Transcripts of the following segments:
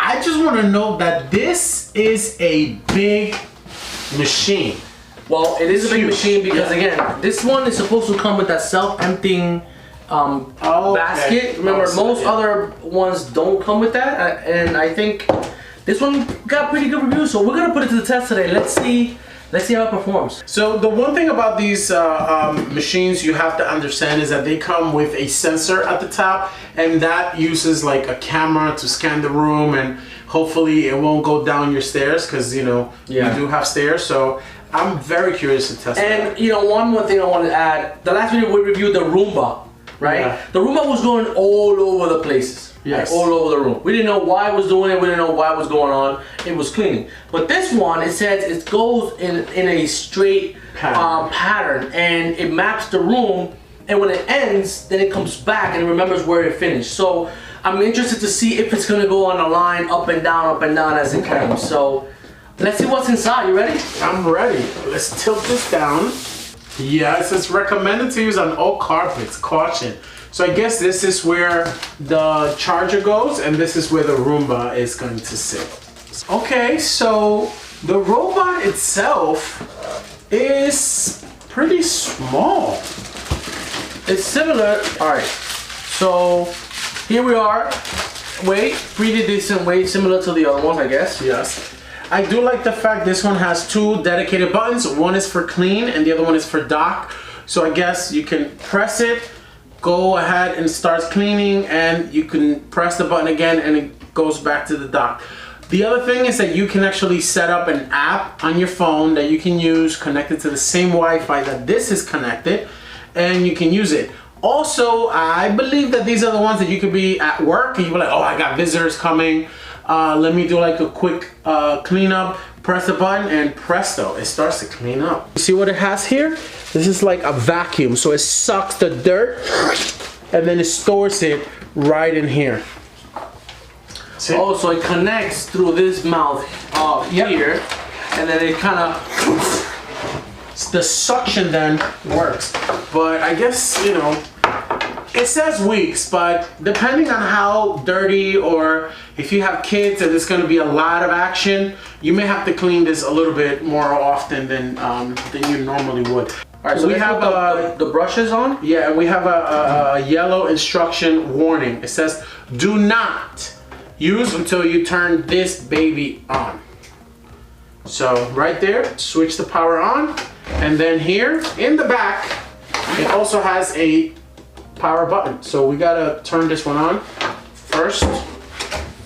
I just want to know that this is a big machine. Well, it is a big machine because again, this one is supposed to come with that self-emptying basket. Remember, most other ones don't come with that, and I think this one got pretty good reviews. So we're gonna put it to the test today. Let's see how it performs. So the one thing about these machines you have to understand is that they come with a sensor at the top, and that uses like a camera to scan the room, and hopefully it won't go down your stairs because you know you do have stairs. So I'm very curious to test and that. You know, one more thing I wanted to add. The last video we reviewed the Roomba, right? Yeah. The Roomba was going all over the places. Yes. Like, all over the room. We didn't know why it was doing it. We didn't know why it was going on. It was cleaning. But this one, it says it goes in a straight pattern, and it maps the room. And when it ends, then it comes back and it remembers where it finished. So I'm interested to see if it's gonna go on a line up and down as it comes. So let's see what's inside. You ready? I'm ready. Let's tilt this down. Yes, it's recommended to use on all carpets. Caution. So I guess this is where the charger goes, and this is where the Roomba is going to sit. Okay, so the robot itself is pretty small. It's similar. All right. So here we are. Weight, pretty decent weight, similar to the other ones, I guess. Yes. I do like the fact this one has two dedicated buttons. One is for clean and the other one is for dock. So I guess you can press it, go ahead and starts cleaning, and you can press the button again and it goes back to the dock. The other thing is that you can actually set up an app on your phone that you can use connected to the same Wi-Fi that this is connected, and you can use it. Also, I believe that these are the ones that you could be at work and you're like, oh, I got visitors coming. Let me do like a quick cleanup. Press the button and presto, it starts to clean up. You see what it has here? This is like a vacuum, so it sucks the dirt and then it stores it right in here. Oh, so it connects through this mouth here, and then it kind of, the suction then works. But I guess, you know, it says weeks, but depending on how dirty, or if you have kids and there's going to be a lot of action, you may have to clean this a little bit more often than you normally would. All right, so we have the brushes on. Yeah, we have a yellow instruction warning. It says, do not use until you turn this baby on. So right there, switch the power on, and then here in the back, it also has a power button. So we gotta turn this one on first.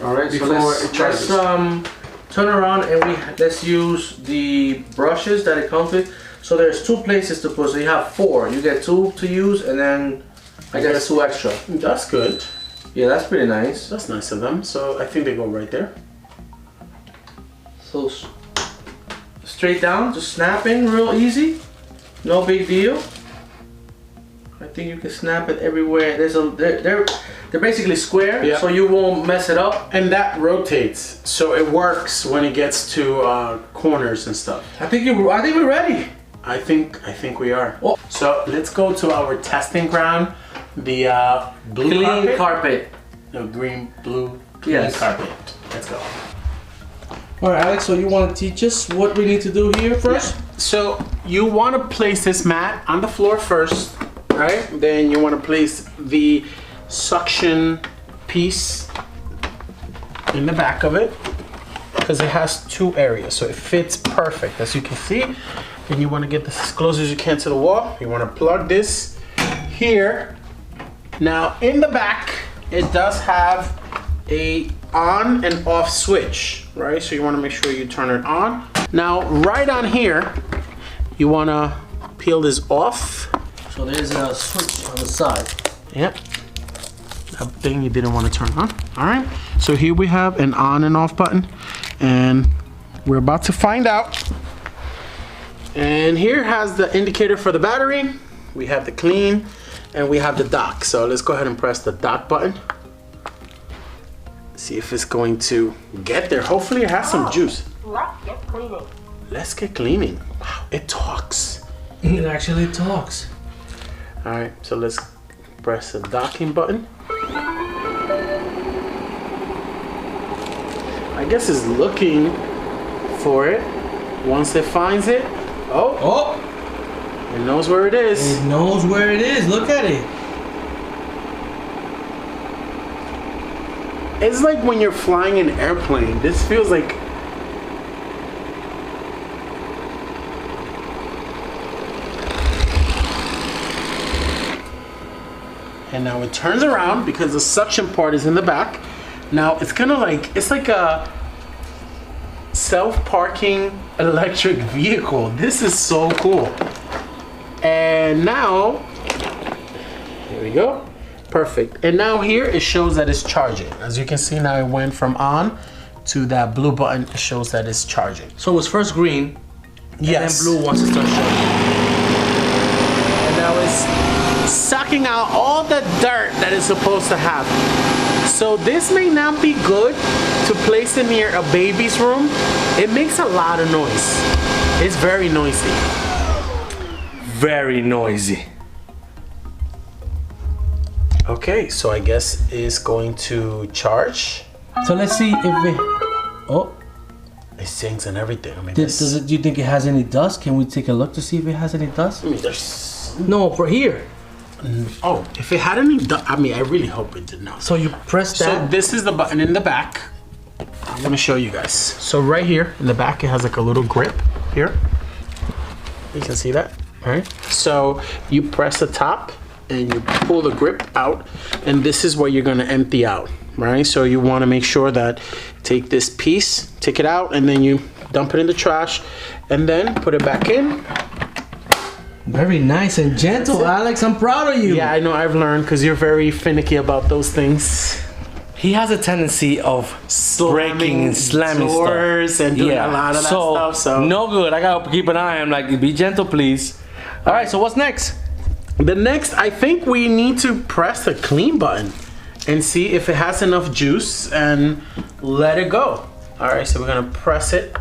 All right, before so it charges. let's turn around and let's use the brushes that it comes with. So there's two places to put. So you have four. You get two to use, and then I guess two extra. That's good. Yeah, that's pretty nice. That's nice of them. So I think they go right there. So straight down, just snap in real easy. No big deal. I think you can snap it everywhere. They're basically square, so you won't mess it up. And that rotates, so it works when it gets to corners and stuff. I think we're ready. I think we are. Oh. So let's go to our testing ground. The blue clean carpet. No, green, blue, clean carpet. Let's go. All right, Alex. So you want to teach us what we need to do here first? Yeah. So you want to place this mat on the floor first. Right, then you want to place the suction piece in the back of it because it has two areas, so it fits perfect, as you can see. And you want to get this as close as you can to the wall. You want to plug this here. Now in the back, it does have a on and off switch, right? So you want to make sure you turn it on. Now right on here, you want to peel this off. So there's a switch on the side. Yep. That thing you didn't want to turn on. All right. So here we have an on and off button, and we're about to find out. And here has the indicator for the battery. We have the clean, and we have the dock. So let's go ahead and press the dock button. See if it's going to get there. Hopefully it has some juice. Let's get cleaning. Let's get cleaning. Wow, it talks. It actually talks. All right, so let's press the docking button. I guess it's looking for it. Once it finds it, Oh! It knows where it is. It knows where it is. Look at it. It's like when you're flying an airplane. This feels like... And now it turns around because the suction part is in the back. Now it's gonna like, it's like a self-parking electric vehicle. This is so cool. And now, here we go. Perfect. And now here it shows that it's charging. As you can see now it went from on to that blue button. It shows that it's charging. So it was first green, Yes. and then blue once it starts showing. And now it's sucking out all the dirt that it's supposed to have. So this may not be good to place it near a baby's room. It makes a lot of noise. It's very noisy. Very noisy. Okay, so I guess it's going to charge. So let's see if it. Oh, It sings and everything. I mean, do you think it has any dust? Can we take a look to see if it has any dust? I mean, there's... No, for here. Oh, if it had any dust, I mean, I really hope it did not. So you press So that. this is the button in the back. I'm gonna show you guys. So right here in the back, it has like a little grip here. You can see that, all right? So you press the top and you pull the grip out, and this is what you're gonna empty out, right? So you wanna make sure that take this piece, take it out, and then you dump it in the trash, and then put it back in. Very nice and gentle, Alex. I'm proud of you. Yeah, I know, I've learned, because you're very finicky about those things. He has a tendency of breaking and slamming doors stuff. and doing a lot of that stuff. So no good. I gotta keep an eye on him. Like, be gentle, please. All right. So what's next? the next, I think we need to press the clean button and see if it has enough juice and let it go. All right, so we're gonna press it.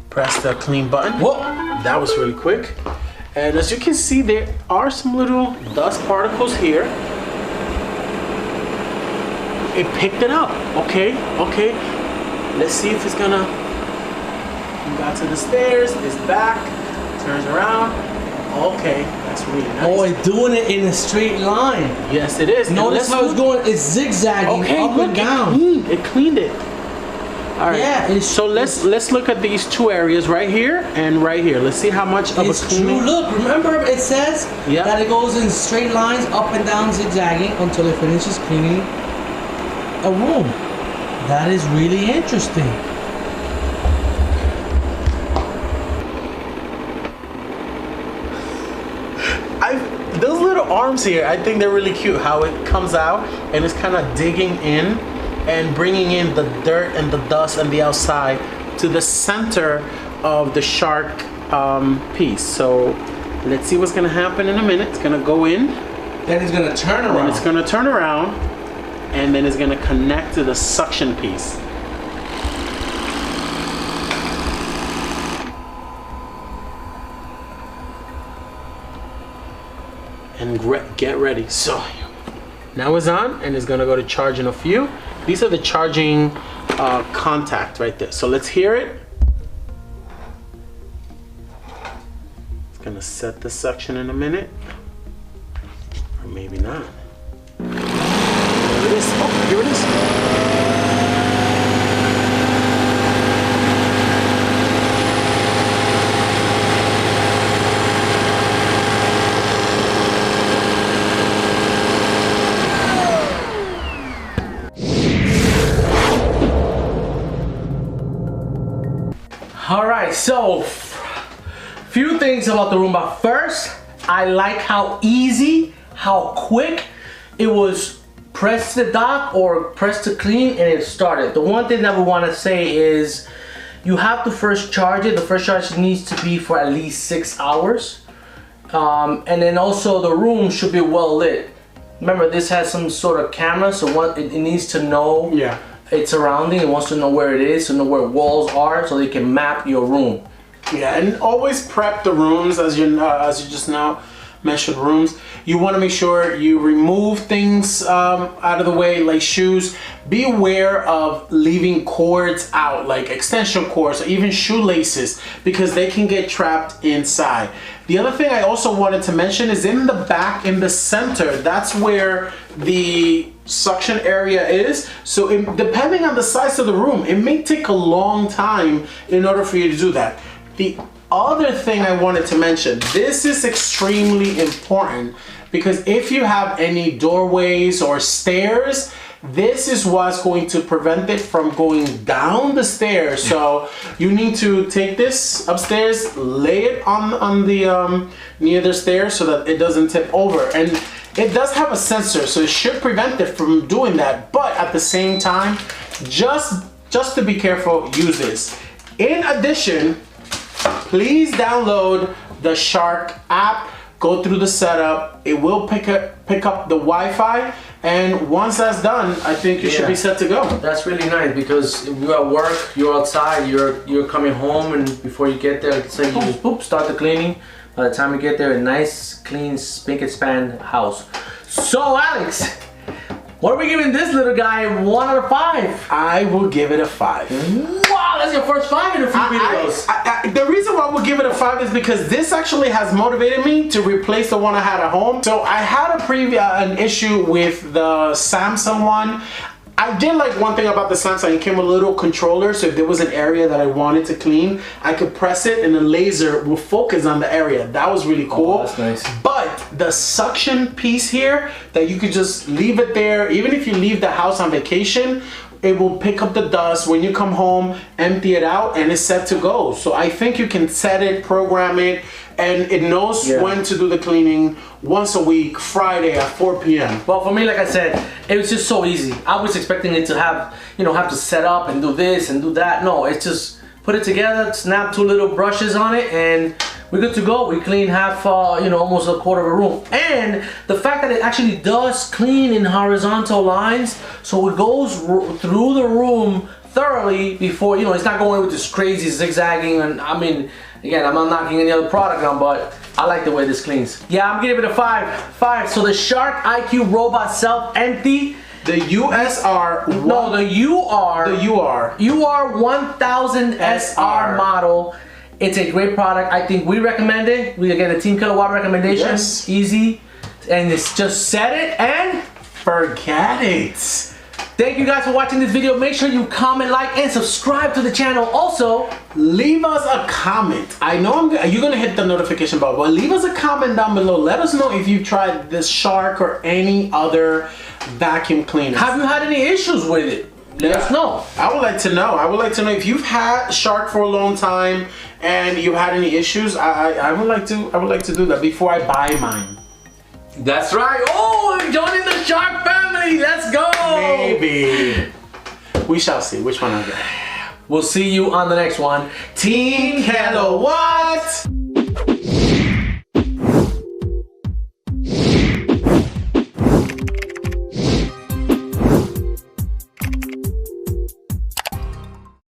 Press the clean button. Whoa, that was really quick. And as you can see, there are some little dust particles here. It picked it up. Okay. Let's see if it's gonna. Got to the stairs. It's back. Turns around. Okay, that's really nice. Oh, it's doing it in a straight line. Yes, it is. Notice how it's going. It's zigzagging up and down. It cleaned it. All right. Yeah. So let's look at these two areas right here and right here. Let's see how much of a It's cleaning. true. Look, remember it says Yeah. that it goes in straight lines, up and down, zigzagging until it finishes cleaning a room. That is really interesting. Those little arms here, I think they're really cute. How it comes out and it's kind of digging in and bringing in the dirt and the dust and the outside to the center of the shark piece. So let's see what's gonna happen in a minute. It's gonna go in. Then it's gonna turn around. Then it's gonna turn around, and then it's gonna connect to the suction piece. And get ready. So now it's on, and it's gonna go to charge in a few. These are the charging contact right there. So let's hear it. It's gonna set the suction in a minute, or maybe not. Here it is. Oh, here it is. All right, so few things about the Roomba. First, I like how easy, how quick it was. Press the dock or press to clean and it started. The one thing that we want to say is you have to first charge it. The first charge needs to be for at least 6 hours. And then also the room should be well lit. Remember, this has some sort of camera, so it needs to know its surrounding. It wants to know where it is, to know where walls are, so they can map your room. Yeah, and always prep the rooms as you just know. measured rooms. You want to make sure you remove things out of the way, like shoes. Be aware of leaving cords out, like extension cords or even shoelaces, because they can get trapped inside. The other thing I also wanted to mention is in the back, in the center, that's where the suction area is. So depending on the size of the room, it may take a long time in order for you to do that. The other thing I wanted to mention, this is extremely important, because if you have any doorways or stairs, this is what's going to prevent it from going down the stairs. So you need to take this upstairs, lay it on the near the stairs so that it doesn't tip over. And it does have a sensor, so it should prevent it from doing that. But at the same time, just to be careful, use this. In addition, please download the Shark app. Go through the setup. It will pick up the Wi-Fi, and once that's done, I think you should be set to go. That's really nice, because if you're at work, you're outside, you're coming home, and before you get there, it's like you just boop, start the cleaning. By the time you get there, a nice, clean, spick and span house. So Alex, what are we giving this little guy? 1 out of 5? I will give it a 5. Wow, that's your first 5 in a few videos. The reason why I will give it a 5 is because this actually has motivated me to replace the one I had at home. So I had an issue with the Samsung one. I did like one thing about the Samsung. It came with a little controller, so if there was an area that I wanted to clean, I could press it and the laser will focus on the area. That was really cool. Oh, that's nice. But the suction piece here, that you could just leave it there, even if you leave the house on vacation, it will pick up the dust. When you come home, empty it out, and it's set to go. So I think you can set it, program it, and it knows when to do the cleaning once a week, Friday at 4 p.m. Well, for me, like I said, it was just so easy. I was expecting it to have to set up and do this and do that. No, it's just put it together, snap 2 little brushes on it, and we're good to go. We clean half, almost a quarter of a room. And the fact that it actually does clean in horizontal lines, so it goes through the room thoroughly before, it's not going with this crazy zigzagging. And I mean, again, I'm not knocking any other product on, but I like the way this cleans. Yeah, I'm giving it a 5. So the Shark IQ Robot Self Empty. The USR. No, the UR. The UR. UR 1000 SR model. It's a great product. I think we recommend it. We get a TeamKLoWhat recommendation. Yes. Easy. And it's just set it and forget it. Thank you guys for watching this video. Make sure you comment, like, and subscribe to the channel. Also, leave us a comment. I know you're gonna hit the notification bell, but leave us a comment down below. Let us know if you've tried this Shark or any other vacuum cleaner. Have you had any issues with it? Let us know. I would like to know. I would like to know if you've had Shark for a long time and you had any issues. I would like to do that before I buy mine. That's right. Oh, joining the Shark family. Let's go. Maybe. We shall see which one I get. We'll see you on the next one. TeamKLoWhat.